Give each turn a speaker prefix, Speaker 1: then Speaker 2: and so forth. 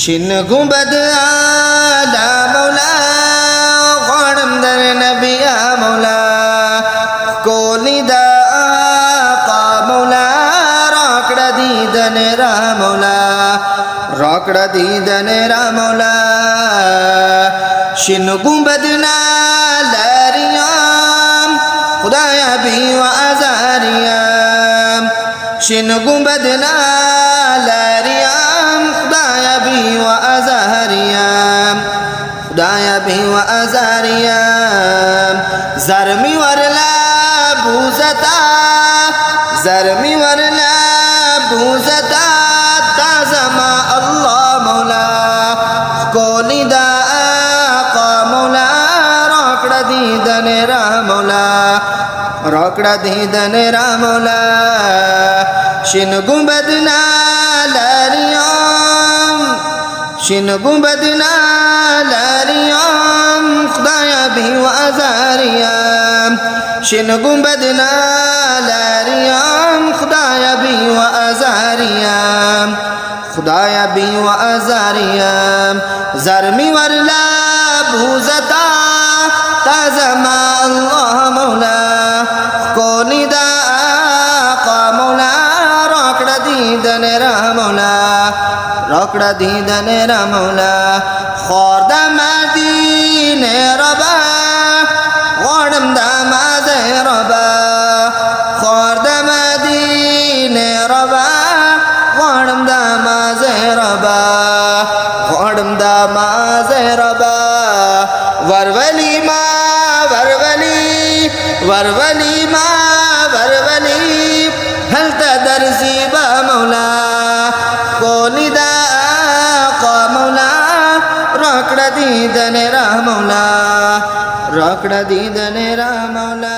Speaker 1: Shin गुंबद आला मौला गौरम दर नबिया मौला कोलिदा आका मौला रोकड़ा दीदन रा मौला रोकड़ा दीदन रा मौला शिन गुंबद ना लरियाम खुदाया भी व अज़ारियाम शिन गुंबद ना लरियाम खुदाया भी व अज़ारियाम खुदाया भी व अज़ारियाम ज़रमी वरला बूज़ता ज़रमी वरला बूज़ता ताज़मा अल्लाह मौला कोलिदा आका मौला रोकड़ा दीदन रा मौला रोकड़ा दीदन रा मौला शिन गुंबद ना लरियाम शिन गुंबद ना लरियाम खुदाया भी व अज़ारियाम शिन गुंबद ना लरियाम खुदाया भी व अज़ारियाम खुदाया भी व अज़ारियाम ज़रमी वरला बूज़ता ताज़मा अल्लाह मौला कोलिदा आका मौला रोकड़ा दीदन रा मौला रोकड़ा दीदन रा मौला खोरदा मदीने रबा गौरम दामाद रबा खोरदा मदीने रबा गौरम दामाद रबा गौरम दामाद रबा वरवली मा वरवली वरवली मा वरवली हल तदरजी बा मौला कोलिदा आका मौला रोकड़ा दीदन रा मौला रोकड़ा दीदन रा मौला।